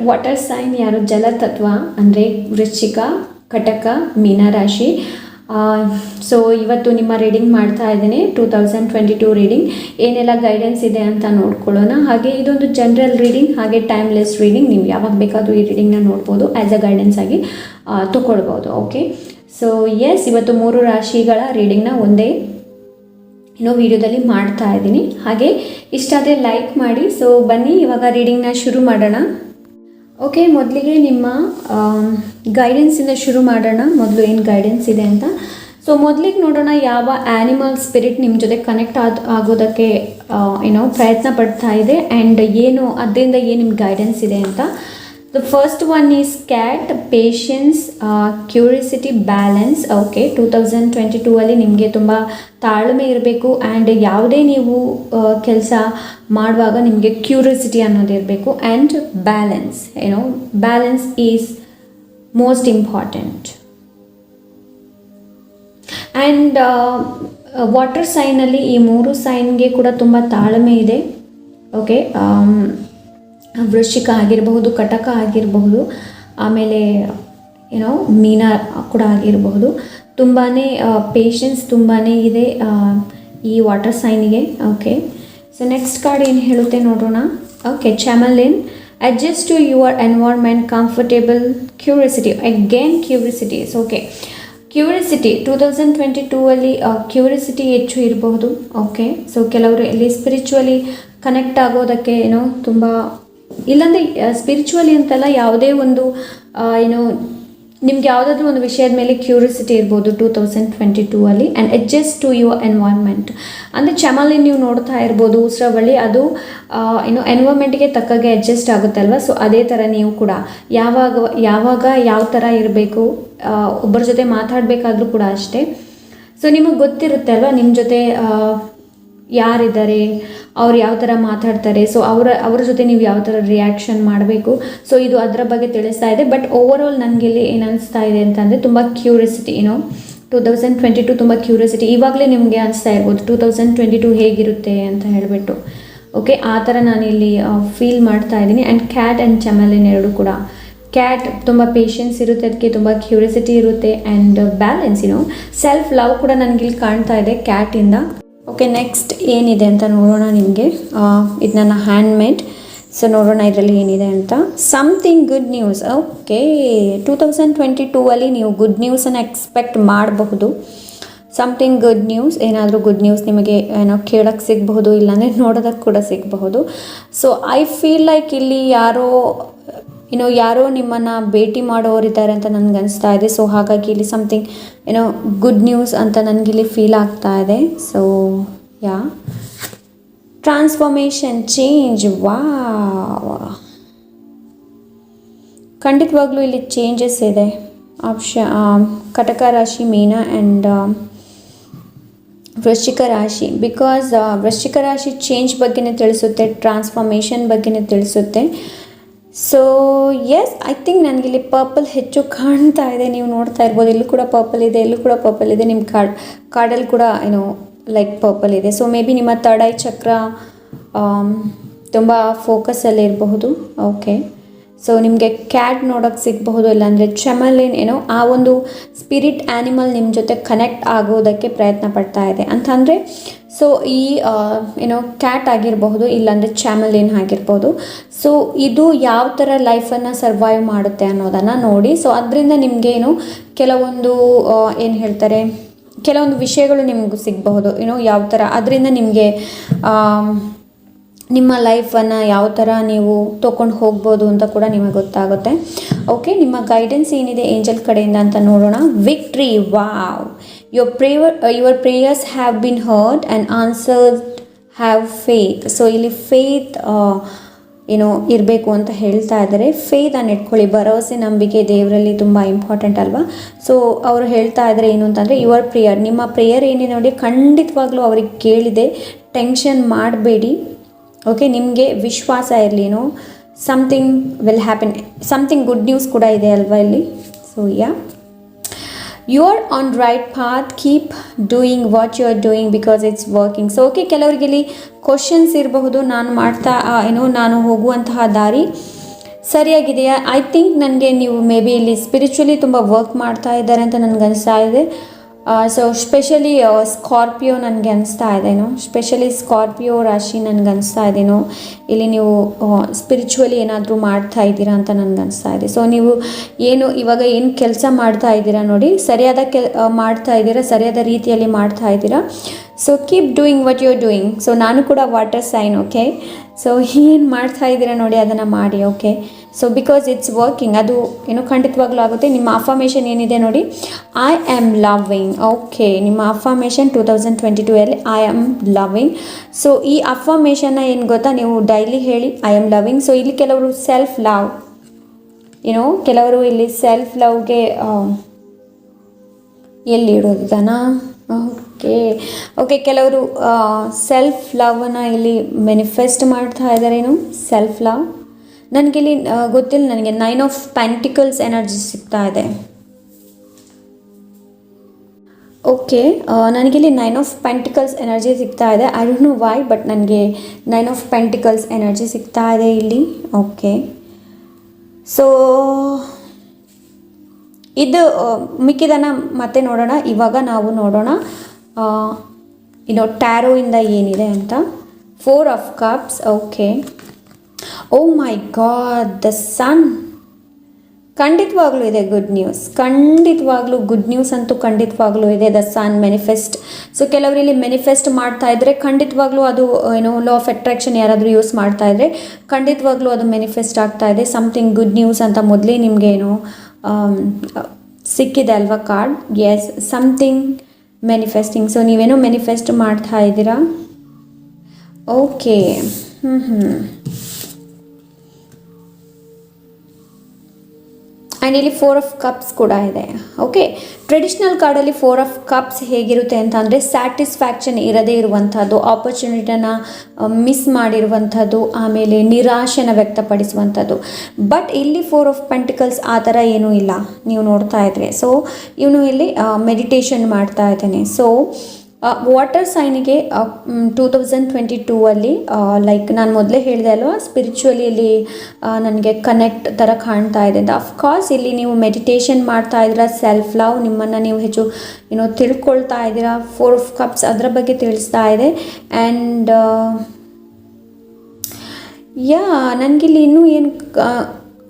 Water sign ಯಾರು ಜಲತತ್ವ ಅಂದರೆ ವೃಶ್ಚಿಕ, ಕಟಕ, ಮೀನರಾಶಿ. ಸೊ ಇವತ್ತು ನಿಮ್ಮ ರೀಡಿಂಗ್ ಮಾಡ್ತಾ ಇದ್ದೀನಿ, 2022 ರೀಡಿಂಗ್ ಏನೆಲ್ಲ ಗೈಡೆನ್ಸ್ ಇದೆ ಅಂತ ನೋಡ್ಕೊಳ್ಳೋಣ. ಹಾಗೆ ಇದೊಂದು ಜನರಲ್ ರೀಡಿಂಗ್, ಹಾಗೆ ಟೈಮ್ಲೆಸ್ ರೀಡಿಂಗ್. ನೀವು ಯಾವಾಗ ಬೇಕಾದರೂ ಈ ರೀಡಿಂಗ್ನ ನೋಡ್ಬೋದು, ಆ್ಯಸ್ ಅ ಗೈಡೆನ್ಸ್ ಆಗಿ ತೊಗೊಳ್ಬೋದು. ಓಕೆ, ಸೊ ಎಸ್, ಇವತ್ತು 3 ರಾಶಿಗಳ ರೀಡಿಂಗ್ನ ಒಂದೇ ವಿಡಿಯೋದಲ್ಲಿ ಮಾಡ್ತಾ ಇದ್ದೀನಿ. ಹಾಗೆ ಇಷ್ಟ ಆದರೆ ಲೈಕ್ ಮಾಡಿ. ಸೊ ಬನ್ನಿ ಇವಾಗ ರೀಡಿಂಗ್ನ ಶುರು ಮಾಡೋಣ. ಓಕೆ, ಮೊದಲಿಗೆ ನಿಮ್ಮ ಗೈಡೆನ್ಸಿಂದ ಶುರು ಮಾಡೋಣ. ಮೊದಲು ಏನು ಗೈಡೆನ್ಸ್ ಇದೆ ಅಂತ. ಸೊ ಮೊದಲಿಗೆ ನೋಡೋಣ ಯಾವ ಆ್ಯನಿಮಲ್ ಸ್ಪಿರಿಟ್ ನಿಮ್ಮ ಜೊತೆ ಕನೆಕ್ಟ್ ಆಗೋದಕ್ಕೆ ಪ್ರಯತ್ನ ಪಡ್ತಾ ಇದೆ ಆ್ಯಂಡ್ ಏನು ಅದರಿಂದ ಏನು ನಿಮ್ಗೆ ಗೈಡೆನ್ಸ್ ಇದೆ ಅಂತ. The first one is cat, patience, curiosity, balance. Okay, 2022 ಅಲ್ಲಿ ನಿಮಗೆ ತುಂಬ ತಾಳ್ಮೆ ಇರಬೇಕು ಆ್ಯಂಡ್ ಯಾವುದೇ ನೀವು ಕೆಲಸ ಮಾಡುವಾಗ ನಿಮಗೆ ಕ್ಯೂರಿಯಾಸಿಟಿ ಅನ್ನೋದಿರಬೇಕು and balance. Balance is most important. And water ಸೈನಲ್ಲಿ ಈ 3 ಸೈನ್ಗೆ ಕೂಡ ತುಂಬ ತಾಳ್ಮೆ ಇದೆ. ಓಕೆ, ವೃಶ್ಚಿಕ ಆಗಿರಬಹುದು, ಕಟಕ ಆಗಿರಬಹುದು, ಆಮೇಲೆ ಮೀನ ಕೂಡ ಆಗಿರಬಹುದು. ತುಂಬಾ ಪೇಷನ್ಸ್ ತುಂಬಾ ಇದೆ ಈ ವಾಟರ್ ಸೈನಿಗೆ. ಓಕೆ, ಸೊ ನೆಕ್ಸ್ಟ್ ಕಾರ್ಡ್ ಏನು ಹೇಳುತ್ತೆ ನೋಡೋಣ. Okay, chameleon, adjust to your environment, comfortable, curiosity. Again curiosities. Okay, curiosity 2022 ಅಲ್ಲಿ ಕ್ಯೂರಿಯಾಸಿಟಿ ಹೆಚ್ಚು ಇರಬಹುದು. ಓಕೆ, ಸೊ ಕೆಲವರು ಇಲ್ಲಿ ಸ್ಪಿರಿಚುವಲಿ ಕನೆಕ್ಟ್ ಆಗೋದಕ್ಕೆ ತುಂಬ, ಇಲ್ಲಾಂದರೆ ಸ್ಪಿರಿಚುವಲಿ ಅಂತಲ್ಲ, ಯಾವುದೇ ಒಂದು ನಿಮ್ಗೆ ಯಾವುದಾದ್ರೂ ಒಂದು ವಿಷಯದ ಮೇಲೆ ಕ್ಯೂರಿಯಾಸಿಟಿ ಇರ್ಬೋದು 2022 ಅಲ್ಲಿ. And adjust to your environment ಅಂದರೆ ಚಾಮಲಿ ನೀವು ನೋಡ್ತಾ ಇರ್ಬೋದು, ಉಸಿರಾವಳಿ ಅದು ಎನ್ವೈರ್ಮೆಂಟ್ಗೆ ತಕ್ಕಾಗೆ ಅಡ್ಜಸ್ಟ್ ಆಗುತ್ತೆ ಅಲ್ವಾ. ಸೊ ಅದೇ ಥರ ನೀವು ಕೂಡ ಯಾವಾಗ ಯಾವ ಥರ ಇರಬೇಕು, ಒಬ್ಬರ ಜೊತೆ ಮಾತಾಡಬೇಕಾದ್ರೂ ಕೂಡ ಅಷ್ಟೇ. ಸೊ ನಿಮಗೆ ಗೊತ್ತಿರುತ್ತೆ ಅಲ್ವಾ ನಿಮ್ಮ ಜೊತೆ ಯಾರಿದ್ದಾರೆ, ಅವ್ರು ಯಾವ ಥರ ಮಾತಾಡ್ತಾರೆ, ಸೊ ಅವರ ಜೊತೆ ನೀವು ಯಾವ ಥರ ರಿಯಾಕ್ಷನ್ ಮಾಡಬೇಕು. ಸೊ ಇದು ಅದರ ಬಗ್ಗೆ ತಿಳಿಸ್ತಾ ಇದೆ. ಬಟ್ ಓವರ್ ಆಲ್ ನನಗಿಲ್ಲಿ ಏನು ಅನಿಸ್ತಾ ಇದೆ ಅಂತಂದರೆ ತುಂಬ ಕ್ಯೂರಿಯಾಸಿಟಿ. 2022 ತುಂಬ ಕ್ಯೂರಿಯಾಸಿಟಿ. ಇವಾಗಲೇ ನಿಮಗೆ ಅನಿಸ್ತಾ ಇರ್ಬೋದು 2022 ಹೇಗಿರುತ್ತೆ ಅಂತ ಹೇಳಿಬಿಟ್ಟು. ಓಕೆ, ಆ ಥರ ನಾನಿಲ್ಲಿ ಫೀಲ್ ಮಾಡ್ತಾ ಇದ್ದೀನಿ. ಆ್ಯಂಡ್ ಕ್ಯಾಟ್ ಆ್ಯಂಡ್ ಚಾಮಲಿನ್ ಎರಡು ಕೂಡ. ಕ್ಯಾಟ್ ತುಂಬ ಪೇಷನ್ಸ್ ಇರುತ್ತೆ, ಅದಕ್ಕೆ ತುಂಬ ಕ್ಯೂರಿಯಾಸಿಟಿ ಇರುತ್ತೆ. ಆ್ಯಂಡ್ ಬ್ಯಾಲೆನ್ಸ್ ಸೆಲ್ಫ್ ಲವ್ ಕೂಡ ನನಗಿಲ್ಲಿ ಕಾಣ್ತಾ ಇದೆ ಕ್ಯಾಟಿಂದ. ಓಕೆ, ನೆಕ್ಸ್ಟ್ ಏನಿದೆ ಅಂತ ನೋಡೋಣ. ನಿಮಗೆ ಇದು ನನ್ನ ಹ್ಯಾಂಡ್ಮೇಡ್. ಸೊ ನೋಡೋಣ ಇದರಲ್ಲಿ ಏನಿದೆ ಅಂತ. Something good news. ಓಕೆ, 2022 ಅಲ್ಲಿ ನೀವು ಗುಡ್ ನ್ಯೂಸನ್ನು ಎಕ್ಸ್ಪೆಕ್ಟ್ ಮಾಡಬಹುದು. ಸಮಥಿಂಗ್ ಗುಡ್ ನ್ಯೂಸ್, ಏನಾದರೂ ಗುಡ್ ನ್ಯೂಸ್ ನಿಮಗೆ ಕೇಳೋಕ್ಕೆ ಸಿಗಬಹುದು, ಇಲ್ಲಾಂದರೆ ನೋಡೋದಕ್ಕೆ ಕೂಡ ಸಿಗಬಹುದು. ಸೊ ಐ ಫೀಲ್ ಲೈಕ್ ಇಲ್ಲಿ ಯಾರೋ ನಿಮ್ಮನ್ನು ಭೇಟಿ ಮಾಡೋರಿದ್ದಾರೆ ಅಂತ ನನಗೆ ಅನಿಸ್ತಾ ಇದೆ. ಸೊ ಹಾಗಾಗಿ ಇಲ್ಲಿ ಸಮಥಿಂಗ್ ಗುಡ್ ನ್ಯೂಸ್ ಅಂತ ನನಗಿಲ್ಲಿ ಫೀಲ್ ಆಗ್ತಾ ಇದೆ. So yeah, transformation, change. ವಾ, ಖಂಡಿತವಾಗ್ಲೂ ಇಲ್ಲಿ ಚೇಂಜಸ್ ಇದೆ. ಕಟಕ ರಾಶಿ, ಮೀನ ಆ್ಯಂಡ್ ವೃಶ್ಚಿಕ ರಾಶಿ. ಬಿಕಾಸ್ ವೃಶ್ಚಿಕ ರಾಶಿ ಚೇಂಜ್ ಬಗ್ಗೆನೇ ತಿಳಿಸುತ್ತೆ, ಟ್ರಾನ್ಸ್ಫಾರ್ಮೇಷನ್ ಬಗ್ಗೆನೇ ತಿಳಿಸುತ್ತೆ. ಸೊ ಎಸ್, ಐ ಥಿಂಕ್ ನನಗಿಲ್ಲಿ ಪರ್ಪಲ್ ಹೆಚ್ಚು ಕಾಣ್ತಾ ಇದೆ. ನೀವು ನೋಡ್ತಾ ಇರ್ಬೋದು, ಇಲ್ಲೂ ಕೂಡ ಪರ್ಪಲ್ ಇದೆ, ಎಲ್ಲೂ ಕೂಡ ಪರ್ಪಲ್ ಇದೆ. ನಿಮ್ಮ ಕಾರ್ಡಲ್ಲಿ ಕೂಡ ಲೈಕ್ ಪರ್ಪಲ್ ಇದೆ. ಸೊ ಮೇ ಬಿ ನಿಮ್ಮ ಥರ್ಡ್ ಐ ಚಕ್ರ ತುಂಬ ಫೋಕಸಲ್ಲಿ ಇರಬಹುದು. ಓಕೆ, ಸೊ ನಿಮಗೆ ಕ್ಯಾಟ್ ನೋಡೋಕ್ಕೆ ಸಿಗಬಹುದು, ಇಲ್ಲಾಂದರೆ ಚಾಮಲಿನ್ ಆ ಒಂದು ಸ್ಪಿರಿಟ್ ಆ್ಯನಿಮಲ್ ನಿಮ್ಮ ಜೊತೆ ಕನೆಕ್ಟ್ ಆಗೋದಕ್ಕೆ ಪ್ರಯತ್ನ ಪಡ್ತಾ ಇದೆ ಅಂತಂದರೆ. ಸೊ ಈ ಕ್ಯಾಟ್ ಆಗಿರಬಹುದು, ಇಲ್ಲಾಂದರೆ ಚಾಮಲಿನ್ ಆಗಿರ್ಬೋದು. ಸೊ ಇದು ಯಾವ ಥರ ಲೈಫನ್ನು ಸರ್ವೈವ್ ಮಾಡುತ್ತೆ ಅನ್ನೋದನ್ನು ನೋಡಿ. ಸೊ ಅದರಿಂದ ನಿಮಗೆ ಕೆಲವೊಂದು ಏನು ಹೇಳ್ತಾರೆ, ಕೆಲವೊಂದು ವಿಷಯಗಳು ನಿಮಗೂ ಸಿಗಬಹುದು. ಯಾವ ಥರ ಅದರಿಂದ ನಿಮಗೆ ನಿಮ್ಮ ಲೈಫನ್ನು ಯಾವ ಥರ ನೀವು ತೊಗೊಂಡು ಹೋಗ್ಬೋದು ಅಂತ ಕೂಡ ನಿಮಗೆ ಗೊತ್ತಾಗುತ್ತೆ. ಓಕೆ, ನಿಮ್ಮ ಗೈಡೆನ್ಸ್ ಏನಿದೆ ಏಂಜಲ್ ಕಡೆಯಿಂದ ಅಂತ ನೋಡೋಣ. Victory. Wow, your prayers have been heard and answered, have faith. So ಇಲ್ಲಿ ಫೇತ್ ಇರಬೇಕು ಅಂತ ಹೇಳ್ತಾ ಇದ್ದಾರೆ. ಫೇತನ್ನು ಇಟ್ಕೊಳ್ಳಿ, ಭರವಸೆ, ನಂಬಿಕೆ ದೇವರಲ್ಲಿ ತುಂಬ ಇಂಪಾರ್ಟೆಂಟ್ ಅಲ್ವಾ. ಸೊ ಅವರು ಹೇಳ್ತಾ ಇದ್ದಾರೆ ಏನು ಅಂತಂದರೆ, ಯುವರ್ ಪ್ರೇಯರ್, ನಿಮ್ಮ ಪ್ರೇಯರ್ ಏನಿದೆ ನೋಡಿ ಖಂಡಿತವಾಗ್ಲೂ ಅವ್ರಿಗೆ ಕೇಳಿದೆ. ಟೆನ್ಷನ್ ಮಾಡಬೇಡಿ. ಓಕೆ, ನಿಮಗೆ ವಿಶ್ವಾಸ ಇರಲಿ. Something will happen. Something good news ಕೂಡ ಇದೆ ಅಲ್ವಾ ಇಲ್ಲಿ. So yeah, you are on right path, keep doing what you are doing because it's working. So okay, ಕೆಲವರಿಗೆ ಇಲ್ಲಿ ಕ್ವಶನ್ಸ್ ಇರಬಹುದು, ನಾನು ಹೋಗುವಂತಹ ದಾರಿ ಸರಿಯಾಗಿದೆಯಾ? ಐ ಥಿಂಕ್ ನನಗೆ ನೀವು ಮೇ ಬಿ ಇಲ್ಲಿ ಸ್ಪಿರಿಚುವಲಿ ತುಂಬ ವರ್ಕ್ ಮಾಡ್ತಾ ಇದ್ದಾರೆ ಅಂತ ನನಗೆ ಅನಿಸ್ತಾ ಇದೆ. ಸೊ ಸ್ಪೆಷಲಿ ಸ್ಕಾರ್ಪಿಯೋ ನನಗೆ ಅನಿಸ್ತಾ ಇದೇನೋ, ಸ್ಪೆಷಲಿ ಸ್ಕಾರ್ಪಿಯೋ ರಾಶಿ ನನಗೆ ಅನಿಸ್ತಾ ಇದೇನೋ ಇಲ್ಲಿ ನೀವು ಸ್ಪಿರಿಚುವಲಿ ಏನಾದರೂ ಮಾಡ್ತಾ ಇದ್ದೀರಾ ಅಂತ ನನಗೆ ಅನಿಸ್ತಾ ಇದೆ. ಸೊ ನೀವು ಇವಾಗ ಏನು ಕೆಲಸ ಮಾಡ್ತಾ ಇದ್ದೀರಾ ನೋಡಿ, ಸರಿಯಾದ ಮಾಡ್ತಾ ಇದ್ದೀರಾ, ಸರಿಯಾದ ರೀತಿಯಲ್ಲಿ ಮಾಡ್ತಾ ಇದ್ದೀರಾ. So keep doing what you are doing. So ನಾನು ಕೂಡ ವಾಟರ್ ಸೈನ್, ಓಕೆ. ಸೊ ಏನು ಮಾಡ್ತಾ ಇದ್ದೀರಾ ನೋಡಿ ಅದನ್ನು ಮಾಡಿ, okay. So because it's working, ಅದು ಖಂಡಿತವಾಗ್ಲೂ ಆಗುತ್ತೆ. ನಿಮ್ಮ ಅಫರ್ಮೇಷನ್ ಏನಿದೆ ನೋಡಿ, ಐ ಆಮ್ ಲವಿಂಗ್, ಓಕೆ. ನಿಮ್ಮ affirmation 2022 I am loving. So ಈ ಅಫರ್ಮೇಷನ್ನ ಏನು ಗೊತ್ತಾ, ನೀವು ಡೈಲಿ ಹೇಳಿ ಐ ಆಮ್ ಲವಿಂಗ್. ಸೊ ಇಲ್ಲಿ ಕೆಲವರು ಸೆಲ್ಫ್ ಲವ್, ಕೆಲವರು ಇಲ್ಲಿ ಸೆಲ್ಫ್ ಲವ್ಗೆ ಎಲ್ಲಿ ಇಡೋದನ್ನ, ಓಕೆ ಕೆಲವರು ಸೆಲ್ಫ್ ಲವ್ನ ಇಲ್ಲಿ ಮ್ಯಾನಿಫೆಸ್ಟ್ ಮಾಡ್ತಾ ಇದ್ದಾರೇನು, ಸೆಲ್ಫ್ ಲವ್. ನನಗಿಲ್ಲಿ ಗೊತ್ತಿಲ್ಲ, ನನಗೆ 9 ಆಫ್ ಪೆಂಟಿಕಲ್ಸ್ ಎನರ್ಜಿ ಸಿಗ್ತಾ ಇದೆ. ಓಕೆ, ನನಗಿಲ್ಲಿ 9 ಆಫ್ ಪೆಂಟಿಕಲ್ಸ್ ಎನರ್ಜಿ ಸಿಗ್ತಾ ಇದೆ. I don't know why, but ನನಗೆ 9 ಆಫ್ ಪೆಂಟಿಕಲ್ಸ್ ಎನರ್ಜಿ ಸಿಗ್ತಾ ಇದೆ ಇಲ್ಲಿ, ಓಕೆ. ಸೊ ಇದು ಮಿಕ್ಕಿದನ್ನು ಮತ್ತೆ ನೋಡೋಣ. ಇವಾಗ ನಾವು ನೋಡೋಣ ಟ್ಯಾರೋಯಿಂದ ಏನಿದೆ ಅಂತ. 4 of cups, okay. Oh my God, the sun. ಖಂಡಿತವಾಗ್ಲೂ ಇದೆ ಗುಡ್ ನ್ಯೂಸ್, ಖಂಡಿತವಾಗ್ಲೂ ಗುಡ್ ನ್ಯೂಸ್ ಅಂತೂ ಖಂಡಿತವಾಗ್ಲೂ ಇದೆ. The sun manifest. ಸೊ ಕೆಲವರು ಇಲ್ಲಿ ಮ್ಯಾನಿಫೆಸ್ಟ್ ಮಾಡ್ತಾ ಇದ್ದರೆ ಖಂಡಿತವಾಗ್ಲೂ ಅದು ಲಾ ಆಫ್ ಅಟ್ರಾಕ್ಷನ್ ಯಾರಾದರೂ ಯೂಸ್ ಮಾಡ್ತಾ ಇದ್ದರೆ ಖಂಡಿತವಾಗ್ಲೂ ಅದು ಮ್ಯಾನಿಫೆಸ್ಟ್ ಆಗ್ತಾ ಇದೆ. ಸಮಥಿಂಗ್ ಗುಡ್ ನ್ಯೂಸ್ ಅಂತ ಮೊದಲೇ ನಿಮಗೆ ಸಿಕ್ಕಿದೆ ಅಲ್ವಾ card. Yes, something manifesting. So ನೀವೇನೋ ಮ್ಯಾನಿಫೆಸ್ಟ್ ಮಾಡ್ತಾ ಇದ್ದೀರಾ, ಓಕೆ. ಆ್ಯಂಡ್ ಇಲ್ಲಿ 4 ಆಫ್ ಕಪ್ಸ್ ಕೂಡ ಇದೆ, ಓಕೆ. ಟ್ರೆಡಿಷ್ನಲ್ ಕಾರ್ಡಲ್ಲಿ 4 ಆಫ್ ಕಪ್ಸ್ ಹೇಗಿರುತ್ತೆ ಅಂತ ಅಂದರೆ ಸ್ಯಾಟಿಸ್ಫ್ಯಾಕ್ಷನ್ ಇರದೇ ಇರುವಂಥದ್ದು, ಆಪರ್ಚುನಿಟಿನ ಮಿಸ್ ಮಾಡಿರುವಂಥದ್ದು, ಆಮೇಲೆ ನಿರಾಶೆನ ವ್ಯಕ್ತಪಡಿಸುವಂಥದ್ದು. ಬಟ್ ಇಲ್ಲಿ 4 ಆಫ್ ಪೆಂಟಿಕಲ್ಸ್ ಆ ಥರ ಏನೂ ಇಲ್ಲ, ನೀವು ನೋಡ್ತಾ ಇದ್ರೆ. ಸೊ ಇವನು ಇಲ್ಲಿ ಮೆಡಿಟೇಷನ್ ಮಾಡ್ತಾ ಇದ್ದಾನೆ. ಸೊ ವಾಟರ್ ಸೈನಿಗೆ 2022 ಲೈಕ್ ನಾನು ಮೊದಲೇ ಹೇಳಿದೆ ಅಲ್ವಾ, ಸ್ಪಿರಿಚುವಲಿ ನನಗೆ ಕನೆಕ್ಟ್ ಥರ ಕಾಣ್ತಾ ಇದೆ ಅಂತ. ಅಫ್ಕೋರ್ಸ್ ಇಲ್ಲಿ ನೀವು ಮೆಡಿಟೇಷನ್ ಮಾಡ್ತಾ ಇದ್ದೀರಾ, ಸೆಲ್ಫ್ ಲವ್, ನಿಮ್ಮನ್ನು ನೀವು ಹೆಚ್ಚು ತಿಳ್ಕೊಳ್ತಾ ಇದ್ದೀರಾ. 4 ಆಫ್ ಕಪ್ಸ್ ಅದರ ಬಗ್ಗೆ ತಿಳಿಸ್ತಾ ಇದೆ. ಆ್ಯಂಡ್ ನನಗಿಲ್ಲಿ ಇನ್ನೂ ಏನು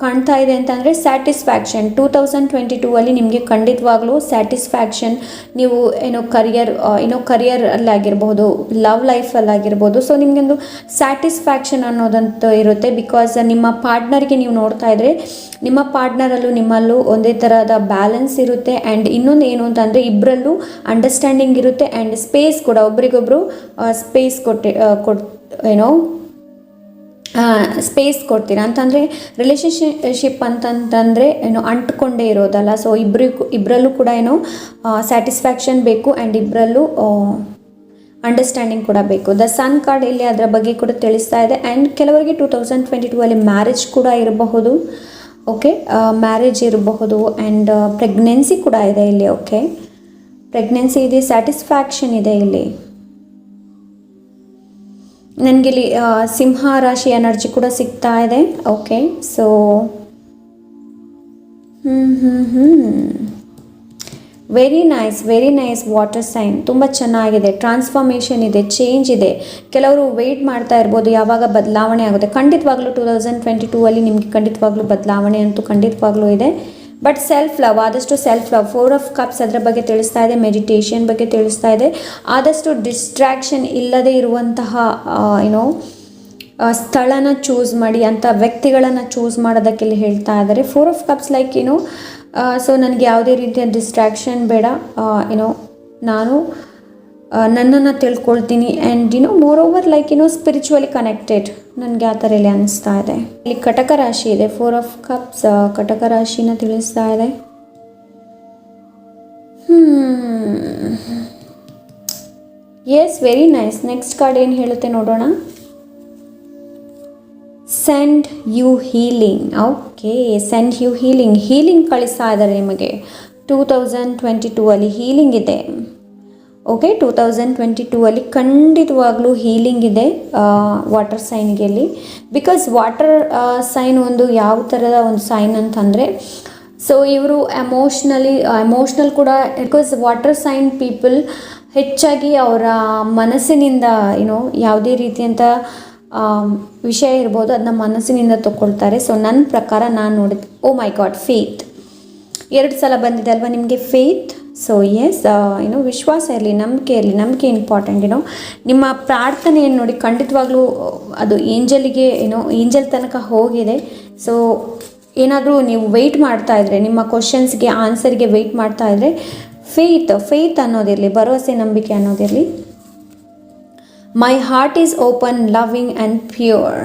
ಕಾಣ್ತಾ ಇದೆ ಅಂತಂದರೆ ಸ್ಯಾಟಿಸ್ಫ್ಯಾಕ್ಷನ್. 2022 ನಿಮಗೆ ಖಂಡಿತವಾಗ್ಲೂ ಸ್ಯಾಟಿಸ್ಫ್ಯಾಕ್ಷನ್, ನೀವು ಕರಿಯರಲ್ಲಾಗಿರ್ಬೋದು, ಲವ್ ಲೈಫಲ್ಲಾಗಿರ್ಬೋದು. ಸೊ ನಿಮಗೊಂದು ಸ್ಯಾಟಿಸ್ಫ್ಯಾಕ್ಷನ್ ಅನ್ನೋದಂತೂ ಇರುತ್ತೆ. ಬಿಕಾಸ್ ನಿಮ್ಮ ಪಾರ್ಟ್ನರ್ಗೆ ನೀವು ನೋಡ್ತಾ ಇದ್ದರೆ ನಿಮ್ಮ ಪಾರ್ಟ್ನರಲ್ಲೂ ನಿಮ್ಮಲ್ಲೂ ಒಂದೇ ಥರದ ಬ್ಯಾಲೆನ್ಸ್ ಇರುತ್ತೆ. ಆ್ಯಂಡ್ ಇನ್ನೊಂದು ಏನು ಅಂತಂದರೆ ಇಬ್ಬರಲ್ಲೂ ಅಂಡರ್ಸ್ಟ್ಯಾಂಡಿಂಗ್ ಇರುತ್ತೆ. ಆ್ಯಂಡ್ ಸ್ಪೇಸ್ ಕೂಡ, ಒಬ್ರಿಗೊಬ್ಬರು ಸ್ಪೇಸ್ ಸ್ಪೇಸ್ ಕೊಡ್ತೀರಾ ಅಂತಂದರೆ ರಿಲೇಷನ್ಶಿಪ್ ಅಂತಂತಂದರೆ ಅಂಟ್ಕೊಂಡೇ ಇರೋದಲ್ಲ. ಸೊ ಇಬ್ಬರಲ್ಲೂ ಕೂಡ ಸ್ಯಾಟಿಸ್ಫ್ಯಾಕ್ಷನ್ ಬೇಕು ಆ್ಯಂಡ್ ಇಬ್ಬರಲ್ಲೂ ಅಂಡರ್ಸ್ಟ್ಯಾಂಡಿಂಗ್ ಕೂಡ ಬೇಕು. ದ ಸನ್ ಕಾರ್ಡ್ ಇಲ್ಲಿ ಅದರ ಬಗ್ಗೆ ಕೂಡ ತಿಳಿಸ್ತಾ ಇದೆ. ಆ್ಯಂಡ್ ಕೆಲವರಿಗೆ 2022 ಮ್ಯಾರೇಜ್ ಕೂಡ ಇರಬಹುದು, ಓಕೆ. ಮ್ಯಾರೇಜ್ ಇರಬಹುದು ಆ್ಯಂಡ್ ಪ್ರೆಗ್ನೆನ್ಸಿ ಕೂಡ ಇದೆ ಇಲ್ಲಿ, ಓಕೆ. ಪ್ರೆಗ್ನೆನ್ಸಿ ಇದೆ, ಸ್ಯಾಟಿಸ್ಫ್ಯಾಕ್ಷನ್ ಇದೆ ಇಲ್ಲಿ. ನನಗಿಲ್ಲಿ ಸಿಂಹ ರಾಶಿ ಎನರ್ಜಿ ಕೂಡ ಸಿಗ್ತಾ ಇದೆ, okay. So very nice water sign, ತುಂಬ ಚೆನ್ನಾಗಿದೆ. ಟ್ರಾನ್ಸ್ಫಾರ್ಮೇಷನ್ ಇದೆ, ಚೇಂಜ್ ಇದೆ. ಕೆಲವರು ವೆಯ್ಟ್ ಮಾಡ್ತಾ ಇರ್ಬೋದು ಯಾವಾಗ ಬದಲಾವಣೆ ಆಗುತ್ತೆ. ಖಂಡಿತವಾಗ್ಲೂ 2022 ನಿಮಗೆ ಖಂಡಿತವಾಗ್ಲೂ ಬದಲಾವಣೆ ಅಂತೂ ಖಂಡಿತವಾಗ್ಲೂ ಇದೆ. ಬಟ್ ಸೆಲ್ಫ್ ಲವ್, ಆದಷ್ಟು ಸೆಲ್ಫ್ ಲವ್. 4 ಆಫ್ ಕಪ್ಸ್ ಅದರ ಬಗ್ಗೆ ತಿಳಿಸ್ತಾ ಇದೆ, ಮೆಡಿಟೇಷನ್ ಬಗ್ಗೆ ತಿಳಿಸ್ತಾ ಇದೆ. ಆದಷ್ಟು ಡಿಸ್ಟ್ರಾಕ್ಷನ್ ಇಲ್ಲದೆ ಇರುವಂತಹ ಸ್ಥಳನ ಚೂಸ್ ಮಾಡಿ, ಅಂಥ ವ್ಯಕ್ತಿಗಳನ್ನು ಚೂಸ್ ಮಾಡೋದಕ್ಕೆ ಇಲ್ಲಿ ಹೇಳ್ತಾ ಇದ್ದಾರೆ. 4 ಆಫ್ ಕಪ್ಸ್ ಲೈಕ್ ಸೊ ನನಗೆ ಯಾವುದೇ ರೀತಿಯ ಡಿಸ್ಟ್ರಾಕ್ಷನ್ ಬೇಡ, ನಾನು ನನ್ನನ್ನು ತಿಳ್ಕೊಳ್ತೀನಿ. And moreover like spiritually connected, ನನಗೆ ಆ ಥರ ಇಲ್ಲಿ ಅನಿಸ್ತಾ ಇದೆ. ಇಲ್ಲಿ ಕಟಕ ರಾಶಿ ಇದೆ, 4 ಆಫ್ ಕಪ್ಸ್ ಕಟಕ ರಾಶಿನ ತಿಳಿಸ್ತಾ ಇದೆ. Yes, very nice. Next card ಏನು ಹೇಳುತ್ತೆ ನೋಡೋಣ. Send you healing, okay. Send you healing ಕಳಿಸ್ತಾ ಇದ್ದಾರೆ ನಿಮಗೆ 2022 ಹೀಲಿಂಗ್ ಇದೆ. ಓಕೆ 2022 ಅಲ್ಲಿ ಖಂಡಿತವಾಗ್ಲೂ ಹೀಲಿಂಗ್ ಇದೆ ವಾಟರ್ ಸೈನ್ಗೆ ಅಲ್ಲಿ. ಬಿಕಾಸ್ ವಾಟರ್ ಸೈನ್ ಒಂದು ಯಾವ ಥರದ ಒಂದು ಸೈನ್ ಅಂತಂದರೆ, ಸೊ ಇವರು ಎಮೋಷ್ನಲ್ ಕೂಡ, ಬಿಕಾಸ್ ವಾಟರ್ ಸೈನ್ ಪೀಪಲ್ ಹೆಚ್ಚಾಗಿ ಅವರ ಮನಸ್ಸಿನಿಂದ ಯಾವುದೇ ರೀತಿಯಂಥ ವಿಷಯ ಇರ್ಬೋದು ಅದನ್ನ ಮನಸ್ಸಿನಿಂದ ತಗೊಳ್ತಾರೆ. ಸೊ ನನ್ನ ಪ್ರಕಾರ ನಾನು ನೋಡಿದೆ, ಓ ಮೈ ಗಾಡ್, ಫೇತ್ 2 ಸಲ ಬಂದಿದೆ ಅಲ್ವಾ ನಿಮಗೆ ಫೇತ್. ಸೊ ಎಸ್, ವಿಶ್ವಾಸ ಇರಲಿ, ನಂಬಿಕೆ ಇಂಪಾರ್ಟೆಂಟ್. ನಿಮ್ಮ ಪ್ರಾರ್ಥನೆಯನ್ನು ನೋಡಿ ಖಂಡಿತವಾಗ್ಲೂ ಅದು ಏಂಜಲ್ ತನಕ ಹೋಗಿದೆ. ಸೊ ಏನಾದರೂ ನೀವು ವೆಯ್ಟ್ ಮಾಡ್ತಾ ಇದ್ರೆ, ನಿಮ್ಮ ಕ್ವಶನ್ಸ್ಗೆ ಆನ್ಸರ್ಗೆ ವೆಯ್ಟ್ ಮಾಡ್ತಾ ಇದ್ರೆ, ಫೇತ್ ಅನ್ನೋದಿರಲಿ, ಭರವಸೆ ನಂಬಿಕೆ ಅನ್ನೋದಿರಲಿ. My heart is open, loving and pure.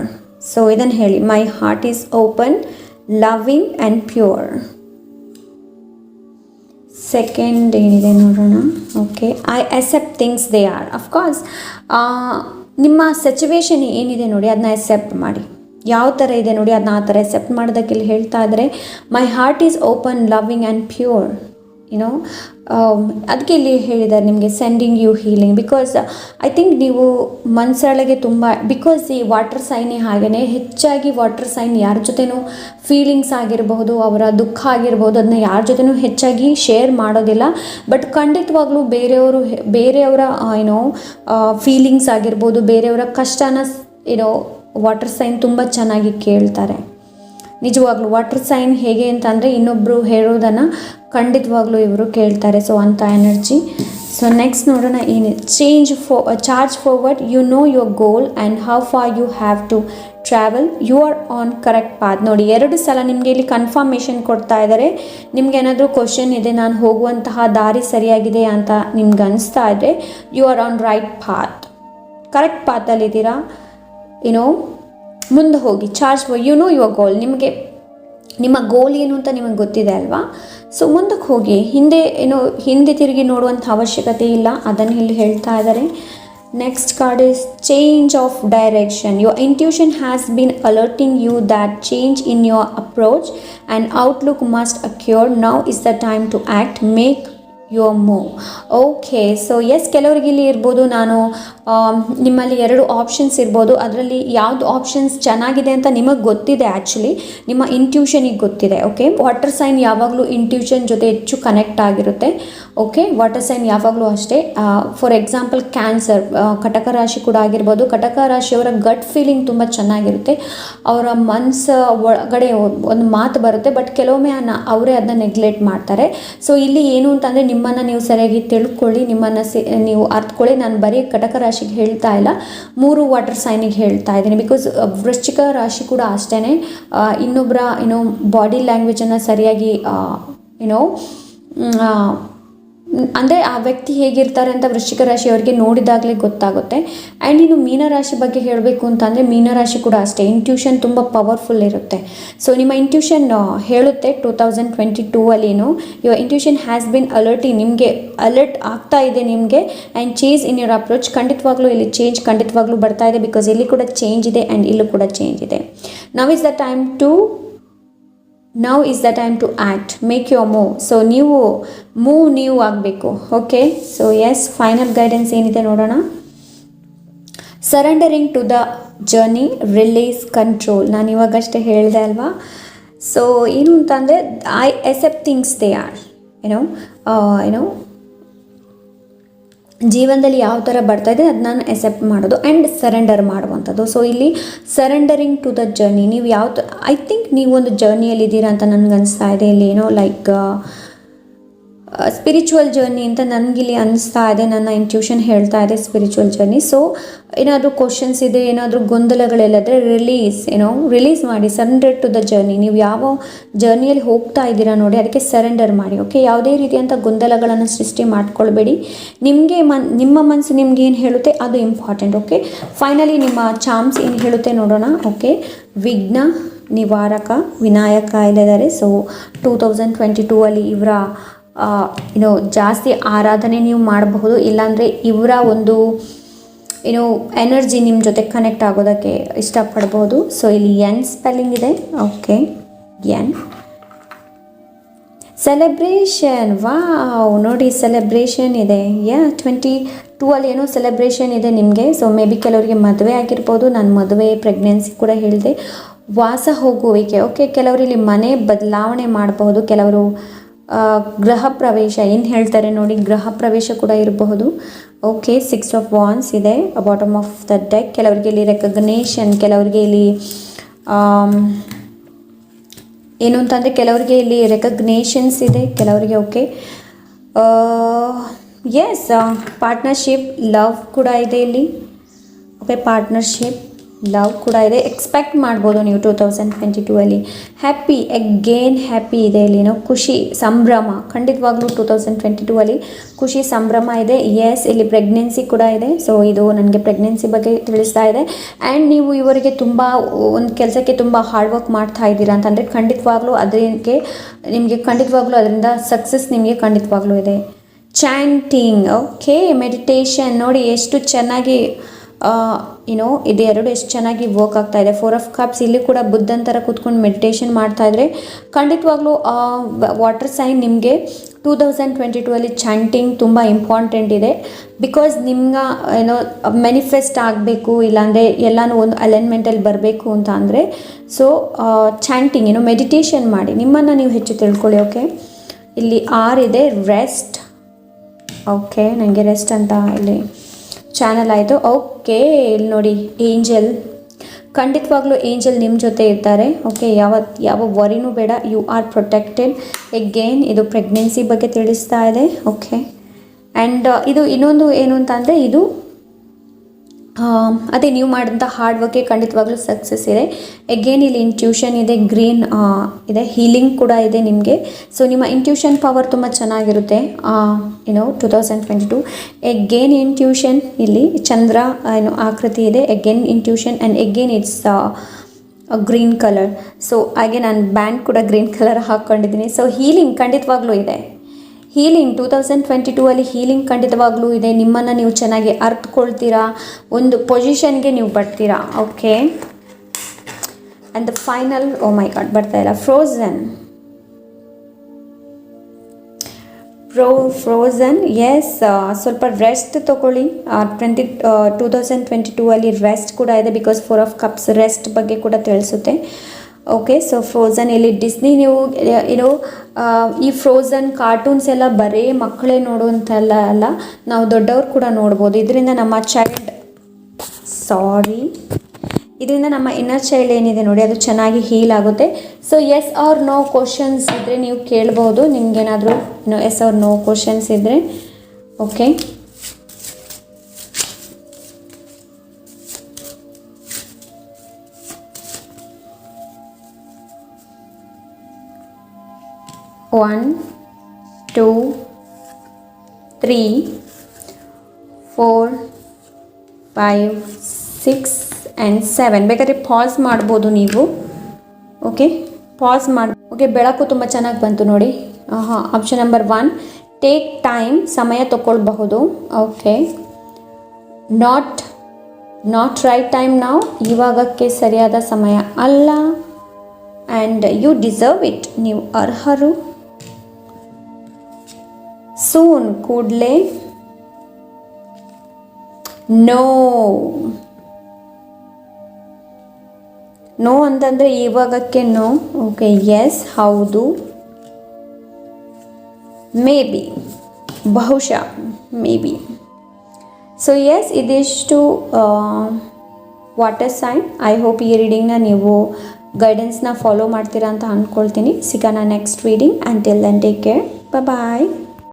So ಇದನ್ನು ಹೇಳಿ, my heart is open, loving and pure. Second ಏನಿದೆ ನೋಡೋಣ. Okay, I accept things they are. Of course ನಿಮ್ಮ ಸಿಚುವೇಶನ್ ಏನಿದೆ ನೋಡಿ ಅದನ್ನ ಅಕ್ಸೆಪ್ಟ್ ಮಾಡಿ. ಯಾವ ಥರ ಇದೆ ನೋಡಿ ಅದನ್ನ ಆ ಥರ ಅಕ್ಸೆಪ್ಟ್ ಮಾಡೋದಕ್ಕೆ ಇಲ್ಲಿ ಹೇಳ್ತಾ ಇದ್ದಾರೆ. My heart is open, loving and pure. ಅದಕ್ಕೆ ಇಲ್ಲಿ ಹೇಳಿದ್ದಾರೆ ನಿಮಗೆ sending you healing. Because I think ನೀವು ಮನಸ್ಸೊಳಗೆ ತುಂಬ, ಬಿಕಾಸ್ ಈ ವಾಟರ್ ಸೈನೇ ಹಾಗೆಯೇ, ಹೆಚ್ಚಾಗಿ ವಾಟರ್ ಸೈನ್ ಯಾರ ಜೊತೆನೂ ಫೀಲಿಂಗ್ಸ್ ಆಗಿರಬಹುದು, ಅವರ ದುಃಖ ಆಗಿರ್ಬೋದು, ಅದನ್ನ ಯಾರ ಜೊತೆನೂ ಹೆಚ್ಚಾಗಿ ಶೇರ್ ಮಾಡೋದಿಲ್ಲ. ಬಟ್ ಖಂಡಿತವಾಗ್ಲೂ ಬೇರೆಯವರ ಫೀಲಿಂಗ್ಸ್ ಆಗಿರ್ಬೋದು, ಬೇರೆಯವರ ಕಷ್ಟನ ವಾಟರ್ ಸೈನ್ ತುಂಬ ಚೆನ್ನಾಗಿ ಕೇಳ್ತಾರೆ. ನಿಜವಾಗ್ಲೂ ವಾಟರ್ ಸೈನ್ ಹೇಗೆ ಅಂತಂದರೆ, ಇನ್ನೊಬ್ಬರು ಹೇಳೋದನ್ನು ಖಂಡಿತವಾಗ್ಲೂ ಇವರು ಕೇಳ್ತಾರೆ. ಸೊ ಅಂಥ ಎನರ್ಜಿ. ಸೊ ನೆಕ್ಸ್ಟ್ ನೋಡೋಣ ಏನಿದೆ. Charge forward, you know your goal and how far you have to travel, you are on correct path. ನೋಡಿ 2 ಸಲ ನಿಮಗೆ ಇಲ್ಲಿ ಕನ್ಫರ್ಮೇಷನ್ ಕೊಡ್ತಾ ಇದ್ದಾರೆ. ನಿಮ್ಗೆ ಏನಾದರೂ ಕ್ವಶನ್ ಇದೆ, ನಾನು ಹೋಗುವಂತಹ ದಾರಿ ಸರಿಯಾಗಿದೆ ಅಂತ ನಿಮ್ಗೆ ಅನಿಸ್ತಾ ಇದ್ದರೆ, you are on right path, correct ಪಾತಲ್ಲಿದ್ದೀರಾ. ಮುಂದೆ ಹೋಗಿ. Charge you know your goal, ನಿಮಗೆ ನಿಮ್ಮ ಗೋಲ್ ಏನು ಅಂತ ನಿಮಗೆ ಗೊತ್ತಿದೆ ಅಲ್ವಾ. ಸೊ ಮುಂದಕ್ಕೆ ಹೋಗಿ. ಹಿಂದೆ ತಿರುಗಿ ನೋಡುವಂಥ ಅವಶ್ಯಕತೆ ಇಲ್ಲ, ಅದನ್ನು ಇಲ್ಲಿ ಹೇಳ್ತಾ ಇದ್ದಾರೆ. Next card is change of direction. Your intuition has been alerting you that change in your approach and outlook must occur. Now is the time to act, make your move. Okay, so yes, ಕೆಲವರಿಗೆ ಇಲ್ಲಿ ಇರ್ಬೋದು, ನಿಮ್ಮಲ್ಲಿ 2 options ಇರ್ಬೋದು. ಅದರಲ್ಲಿ ಯಾವುದು options ಚೆನ್ನಾಗಿದೆ ಅಂತ ನಿಮಗೆ ಗೊತ್ತಿದೆ. ಆ್ಯಕ್ಚುಲಿ ನಿಮ್ಮ ಇಂಟ್ಯೂಷನಿಗೆ ಗೊತ್ತಿದೆ. ಓಕೆ, ವಾಟರ್ ಸೈನ್ ಯಾವಾಗಲೂ ಇಂಟ್ಯೂಷನ್ ಜೊತೆ ಹೆಚ್ಚು ಕನೆಕ್ಟ್ ಆಗಿರುತ್ತೆ. ಓಕೆ, ವಾಟರ್ ಸೈನ್ ಯಾವಾಗಲೂ ಅಷ್ಟೇ. ಫಾರ್ ಎಕ್ಸಾಂಪಲ್ ಕ್ಯಾನ್ಸರ್, ಕಟಕ ರಾಶಿ ಕೂಡ ಆಗಿರ್ಬೋದು. ಕಟಕ ರಾಶಿಯವರ ಗಟ್ ಫೀಲಿಂಗ್ ತುಂಬ ಚೆನ್ನಾಗಿರುತ್ತೆ. ಅವರ ಮನಸ್ಸು ಒಳಗಡೆ ಒಂದು ಮಾತು ಬರುತ್ತೆ, ಬಟ್ ಕೆಲವೊಮ್ಮೆ ಅವರೇ ಅದನ್ನ ನೆಗ್ಲೆಕ್ಟ್ ಮಾಡ್ತಾರೆ. ಸೊ ಇಲ್ಲಿ ಏನು ಅಂತಂದರೆ, ನಿಮ್ಮನ್ನು ನೀವು ಸರಿಯಾಗಿ ತಿಳ್ಕೊಳ್ಳಿ, ನಿಮ್ಮನ್ನು ನೀವು ಅರ್ಥಕೊಳ್ಳಿ. ನಾನು ಬರೀ ಕಟಕ ರಾಶಿಗೆ ಹೇಳ್ತಾ ಇಲ್ಲ, 3 ವಾಟರ್ ಸೈನಿಗೆ ಹೇಳ್ತಾ ಇದ್ದೀನಿ. ಬಿಕಾಸ್ ವೃಶ್ಚಿಕ ರಾಶಿ ಕೂಡ ಅಷ್ಟೇ, ಇನ್ನೊಬ್ಬರ ಬಾಡಿ ಲ್ಯಾಂಗ್ವೇಜನ್ನು ಸರಿಯಾಗಿ ಅಂದರೆ ಆ ವ್ಯಕ್ತಿ ಹೇಗಿರ್ತಾರೆ ಅಂತ ವೃಶ್ಚಿಕ ರಾಶಿಯವರಿಗೆ ನೋಡಿದಾಗಲೇ ಗೊತ್ತಾಗುತ್ತೆ. ಆ್ಯಂಡ್ ಇನ್ನು ಮೀನರಾಶಿ ಬಗ್ಗೆ ಹೇಳಬೇಕು ಅಂತಂದರೆ, ಮೀನರಾಶಿ ಕೂಡ ಅಷ್ಟೇ, ಇಂಟ್ಯೂಷನ್ ತುಂಬ ಪವರ್ಫುಲ್ ಇರುತ್ತೆ. ಸೊ ನಿಮ್ಮ ಇಂಟ್ಯೂಷನ್ ಹೇಳುತ್ತೆ 2022 your intuition has been alerting, ನಿಮಗೆ ಅಲರ್ಟ್ ಆಗ್ತಾ ಇದೆ ನಿಮಗೆ. And change in your approach, ಖಂಡಿತವಾಗ್ಲೂ ಇಲ್ಲಿ ಚೇಂಜ್ ಖಂಡಿತವಾಗ್ಲೂ ಬರ್ತಾ ಇದೆ. ಬಿಕಾಸ್ ಇಲ್ಲಿ ಕೂಡ ಚೇಂಜ್ ಇದೆ ಆ್ಯಂಡ್ ಇಲ್ಲೂ ಕೂಡ ಚೇಂಜ್ ಇದೆ. Now is the time to act, make your move. So ನೀವು ಆಗಬೇಕು. Okay, so yes, final guidance ಏನಿದೆ ನೋಡೋಣ. Surrendering to the journey, release control. ನಾನು ಇವಾಗಷ್ಟೇ ಹೇಳಿದೆ ಅಲ್ವಾ. ಸೊ ಏನು ಅಂತಂದರೆ, I accept things they are. ಜೀವನದಲ್ಲಿ ಯಾವ ಥರ ಬರ್ತಾ ಇದೆ ಅದನ್ನ ಅಕ್ಸೆಪ್ಟ್ ಮಾಡೋದು ಆ್ಯಂಡ್ ಸರೆಂಡರ್ ಮಾಡುವಂಥದ್ದು. ಸೊ ಇಲ್ಲಿ ಸರೆಂಡರಿಂಗ್ ಟು ದ ಜರ್ನಿ, ನೀವು ಐ ಥಿಂಕ್ ನೀವು ಒಂದು ಜರ್ನಿಯಲ್ಲಿದ್ದೀರಾ ಅಂತ ನನಗೆ ಅನಿಸ್ತಾ ಇದೆ. ಇಲ್ಲಿ ಲೈಕ್ ಸ್ಪಿರಿಚುವಲ್ ಜರ್ನಿ ಅಂತ ನನಗಿಲ್ಲಿ ಅನಿಸ್ತಾ ಇದೆ. ನನ್ನ ಇಂಟ್ಯೂಷನ್ ಹೇಳ್ತಾ ಇದೆ ಸ್ಪಿರಿಚುವಲ್ ಜರ್ನಿ. ಸೊ ಏನಾದರೂ ಕ್ವಶನ್ಸ್ ಇದೆ, ಏನಾದರೂ ಗೊಂದಲಗಳೆಲ್ಲದ್ರೆ ರಿಲೀಸ್ ಮಾಡಿ. ಸರೆಂಡರ್ ಟು ದ ಜರ್ನಿ, ನೀವು ಯಾವ ಜರ್ನಿಯಲ್ಲಿ ಹೋಗ್ತಾ ಇದ್ದೀರಾ ನೋಡಿ ಅದಕ್ಕೆ ಸರೆಂಡರ್ ಮಾಡಿ. ಓಕೆ, ಯಾವುದೇ ರೀತಿಯಂಥ ಗೊಂದಲಗಳನ್ನು ಸೃಷ್ಟಿ ಮಾಡ್ಕೊಳ್ಬೇಡಿ. ನಿಮ್ಮ ಮನಸ್ಸು ನಿಮ್ಗೆ ಏನು ಹೇಳುತ್ತೆ ಅದು ಇಂಪಾರ್ಟೆಂಟ್. ಓಕೆ, ಫೈನಲಿ ನಿಮ್ಮ ಚಾಮ್ಸ್ ಏನು ಹೇಳುತ್ತೆ ನೋಡೋಣ. ಓಕೆ, ವಿಘ್ನ ನಿವಾರಕ ವಿನಾಯಕ ಇಲ್ಲಿದ್ದಾರೆ. ಸೊ 2022 ಇವರ ಜಾಸ್ತಿ ಆರಾಧನೆ ನೀವು ಮಾಡಬಹುದು. ಇಲ್ಲಾಂದರೆ ಇವರ ಒಂದು ಎನರ್ಜಿ ನಿಮ್ಮ ಜೊತೆ ಕನೆಕ್ಟ್ ಆಗೋದಕ್ಕೆ ಇಷ್ಟಪಡ್ಬೋದು. ಸೊ ಇಲ್ಲಿ ಎನ್ ಸ್ಪೆಲ್ಲಿಂಗ್ ಇದೆ. ಓಕೆ, ಎನ್ ಸೆಲೆಬ್ರೇಷನ್, ವಾವ್ ನೋಡಿ ಸೆಲೆಬ್ರೇಷನ್ ಇದೆ. 22 ಅಲ್ಲಿ ಏನೋ ಸೆಲೆಬ್ರೇಷನ್ ಇದೆ ನಿಮಗೆ. ಸೊ ಮೇ ಬಿ ಕೆಲವರಿಗೆ ಮದುವೆ ಆಗಿರ್ಬೋದು, ನಾನು ಮದುವೆ ಪ್ರೆಗ್ನೆನ್ಸಿ ಕೂಡ ಹೇಳಿದೆ. ವಾಸ ಹೋಗುವಿಕೆ, ಓಕೆ, ಕೆಲವರು ಇಲ್ಲಿ ಮನೆ ಬದಲಾವಣೆ ಮಾಡಬಹುದು, ಕೆಲವರು ಗೃಹ ಪ್ರವೇಶ ಏನು ಹೇಳ್ತಾರೆ ನೋಡಿ, ಗೃಹ ಪ್ರವೇಶ ಕೂಡ ಇರಬಹುದು. ಓಕೆ, 6 ಆಫ್ ವಾನ್ಸ್ ಇದೆ ಬಾಟಮ್ ಆಫ್ ದ ಡೆಕ್. ಕೆಲವರಿಗೆ ಇಲ್ಲಿ ರೆಕಗ್ನೇಷನ್, ಕೆಲವರಿಗೆ ಇಲ್ಲಿ ಏನು ಅಂತಂದರೆ ಕೆಲವರಿಗೆ ಇಲ್ಲಿ ರೆಕಗ್ನೇಷನ್ಸ್ ಇದೆ, ಕೆಲವರಿಗೆ ಓಕೆ ಎಸ್ ಪಾರ್ಟ್ನರ್ಶಿಪ್, ಲವ್ ಕೂಡ ಇದೆ ಇಲ್ಲಿ. ಓಕೆ, ಪಾರ್ಟ್ನರ್ಶಿಪ್, ಲವ್ ಕೂಡ ಇದೆ. ಎಕ್ಸ್ಪೆಕ್ಟ್ ಮಾಡ್ಬೋದು ನೀವು 2022 ಅಲ್ಲಿ. ಹ್ಯಾಪಿ, ಅಗೇನ್ ಹ್ಯಾಪಿ ಇದೆ ಇಲ್ಲಿ, ಖುಷಿ, ಸಂಭ್ರಮ. ಖಂಡಿತವಾಗ್ಲೂ 2022 ಅಲ್ಲಿ ಖುಷಿ, ಸಂಭ್ರಮ ಇದೆ. ಎಸ್, ಇಲ್ಲಿ ಪ್ರೆಗ್ನೆನ್ಸಿ ಕೂಡ ಇದೆ. ಸೊ ಇದು ನನಗೆ ಪ್ರೆಗ್ನೆನ್ಸಿ ಬಗ್ಗೆ ತಿಳಿಸ್ತಾ ಇದೆ. ಆ್ಯಂಡ್ ನೀವು ಇವರಿಗೆ ತುಂಬ ಒಂದು ಕೆಲಸಕ್ಕೆ ತುಂಬ ಹಾರ್ಡ್ ವರ್ಕ್ ಮಾಡ್ತಾ ಇದ್ದೀರಾ ಅಂತಂದರೆ ಖಂಡಿತವಾಗ್ಲೂ ಅದಕ್ಕೆ ನಿಮಗೆ ಖಂಡಿತವಾಗ್ಲೂ ಅದರಿಂದ ಸಕ್ಸಸ್ ನಿಮಗೆ ಖಂಡಿತವಾಗ್ಲೂ ಇದೆ. ಚಾಂಟಿಂಗ್, ಓಕೆ, ಮೆಡಿಟೇಷನ್ ನೋಡಿ ಎಷ್ಟು ಚೆನ್ನಾಗಿ ಇದೆರಡು ಎಷ್ಟು ಚೆನ್ನಾಗಿ ವರ್ಕ್ ಆಗ್ತಾ ಇದೆ. 4 ಆಫ್ ಕಪ್ಸ್, ಇಲ್ಲಿ ಕೂಡ ಬುದ್ಧನ ಥರ ಕೂತ್ಕೊಂಡು ಮೆಡಿಟೇಷನ್ ಮಾಡ್ತಾ ಇದ್ರೆ ಖಂಡಿತವಾಗ್ಲೂ ವಾಟರ್ ಸೈನ್ ನಿಮಗೆ 2022 ಅಲ್ಲಿ ಚಾಂಟಿಂಗ್ ತುಂಬ ಇಂಪಾರ್ಟೆಂಟ್ ಇದೆ. ಬಿಕಾಸ್ ನಿಮ್ಗೆ ಮ್ಯಾನಿಫೆಸ್ಟ್ ಆಗಬೇಕು, ಇಲ್ಲಾಂದರೆ ಎಲ್ಲನೂ ಒಂದು ಅಲೈನ್ಮೆಂಟಲ್ಲಿ ಬರಬೇಕು ಅಂತ ಅಂದರೆ ಸೊ ಚಾಂಟಿಂಗ್ ಮೆಡಿಟೇಷನ್ ಮಾಡಿ ನಿಮ್ಮನ್ನು ನೀವು ಹೆಚ್ಚು ತಿಳ್ಕೊಳ್ಳಿ. ಓಕೆ, ಇಲ್ಲಿ 6 ಇದೆ, ರೆಸ್ಟ್. ಓಕೆ, ನನಗೆ ರೆಸ್ಟ್ ಅಂತ ಇಲ್ಲಿ ಚಾನಲ್ ಆಯಿತು. ಓಕೆ, ಇಲ್ಲಿ ನೋಡಿ ಏಂಜಲ್, ಖಂಡಿತವಾಗ್ಲೂ ಏಂಜಲ್ ನಿಮ್ಮ ಜೊತೆ ಇರ್ತಾರೆ. ಓಕೆ, ಯಾವ ವರಿನೂ ಬೇಡ, ಯು ಆರ್ ಪ್ರೊಟೆಕ್ಟೆಡ್. ಎಗೇನ್ ಇದು ಪ್ರೆಗ್ನೆನ್ಸಿ ಬಗ್ಗೆ ತಿಳಿಸ್ತಾ ಇದೆ. ಓಕೆ, ಆ್ಯಂಡ್ ಇದು ಇನ್ನೊಂದು ಏನು ಅಂತ ಅಂದರೆ ಇದು ಅದೇ ನೀವು ಮಾಡಿದಂಥ ಹಾರ್ಡ್ ವರ್ಕ್ಗೆ ಖಂಡಿತವಾಗ್ಲೂ ಸಕ್ಸಸ್ ಇದೆ. ಎಗೇನ್ ಇಲ್ಲಿ ಇಂಟ್ಯೂಷನ್ ಇದೆ, ಗ್ರೀನ್ ಇದೆ, ಹೀಲಿಂಗ್ ಕೂಡ ಇದೆ ನಿಮಗೆ. ಸೊ ನಿಮ್ಮ ಇಂಟ್ಯೂಷನ್ ಪವರ್ ತುಂಬ ಚೆನ್ನಾಗಿರುತ್ತೆ 2022. ಎಗೇನ್ ಇಂಟ್ಯೂಷನ್, ಇಲ್ಲಿ ಚಂದ್ರ ಆಕೃತಿ ಇದೆ. Again intuition and again it's green colour. So ಹಾಗೆ ನಾನು ಬ್ಯಾಂಡ್ ಕೂಡ ಗ್ರೀನ್ ಕಲರ್ ಹಾಕ್ಕೊಂಡಿದ್ದೀನಿ. ಸೊ ಹೀಲಿಂಗ್ ಖಂಡಿತವಾಗ್ಲೂ ಇದೆ. ಹೀಲಿಂಗ್ 2022 ಅಲ್ಲಿ ಹೀಲಿಂಗ್ ಖಂಡಿತವಾಗ್ಲೂ ಇದೆ. ನಿಮ್ಮನ್ನು ನೀವು ಚೆನ್ನಾಗಿ ಅರ್ಥಕೊಳ್ತೀರಾ, ಒಂದು ಪೊಸಿಷನ್ಗೆ ನೀವು ಬರ್ತೀರಾ. Okay, and the final, oh my god ಬರ್ತಾ ಇಲ್ಲ, ಫ್ರೋಝನ್. ಎಸ್, ಸ್ವಲ್ಪ ರೆಸ್ಟ್ ತೊಗೊಳ್ಳಿ. 2022 ಅಲ್ಲಿ ರೆಸ್ಟ್ ಕೂಡ ಇದೆ. ಬಿಕಾಸ್ 4 ಆಫ್ ಕಪ್ಸ್ ರೆಸ್ಟ್ ಬಗ್ಗೆ ಕೂಡ ತಿಳಿಸುತ್ತೆ. ಓಕೆ, ಸೊ ಫ್ರೋಝನ್ ಇಲ್ಲಿ ಡಿಸ್ನಿ, ನೀವು ಈ ಫ್ರೋಝನ್ ಕಾರ್ಟೂನ್ಸ್ ಎಲ್ಲ ಬರೀ ಮಕ್ಕಳೇ ನೋಡುವಂತೆಲ್ಲ ಅಲ್ಲ, ನಾವು ದೊಡ್ಡವ್ರು ಕೂಡ ನೋಡ್ಬೋದು. ಇದರಿಂದ ನಮ್ಮ ಇನ್ನರ್ ಚೈಲ್ಡ್ ಏನಿದೆ ನೋಡಿ ಅದು ಚೆನ್ನಾಗಿ ಹೀಲ್ ಆಗುತ್ತೆ. So yes or no questions ಇದ್ದರೆ ನೀವು ಕೇಳ್ಬೋದು, ನಿಮ್ಗೇನಾದರೂ ಎಸ್ ಆರ್ ನೋ ಕ್ವಶನ್ಸ್ ಇದ್ದರೆ. Okay, One, 2, 3, 4, 5, 6 and 7. ಬೇಕಾದ್ರೆ ಪಾಸ್ ಮಾಡ್ಬೋದು ನೀವು. ಓಕೆ, ಪಾಸ್ ಮಾಡಿ. ಓಕೆ, ಬೆಳಕು ತುಂಬ ಚೆನ್ನಾಗಿ ಬಂತು ನೋಡಿ. ಆಪ್ಷನ್ ನಂಬರ್ 1, ಟೇಕ್ ಟೈಮ್, ಸಮಯ ತಗೊಳ್ಬಹುದು. ಓಕೆ, ನಾಟ್ ರೈಟ್ ಟೈಮ್ ನಾವು, ಇವಾಗಕ್ಕೆ ಸರಿಯಾದ ಸಮಯ ಅಲ್ಲ. ಆ್ಯಂಡ್ ಯು ಡಿಸರ್ವ್ ಇಟ್, ನೀವು ಅರ್ಹರು. ಸೂನ್, ಕೂಡಲೇ. ನೋ ಅಂತಂದರೆ ಇವಾಗಕ್ಕೆ ನೋ. ಓಕೆ, ಎಸ್, ಹೌದು. ಮೇ ಬಿ, ಬಹುಶಃ, ಮೇ ಬಿ. ಸೊ ಎಸ್, ಇದಿಷ್ಟು ವಾಟರ್ ಸೈನ್. ಐ ಹೋಪ್ ಈ ರೀಡಿಂಗ್ನ ನೀವು ಗೈಡೆನ್ಸ್ನ ಫಾಲೋ ಮಾಡ್ತೀರಾ ಅಂತ ಅಂದ್ಕೊಳ್ತೀನಿ. ಸಿಗೋಣ next reading. Until then take care, ಬಾಯ್.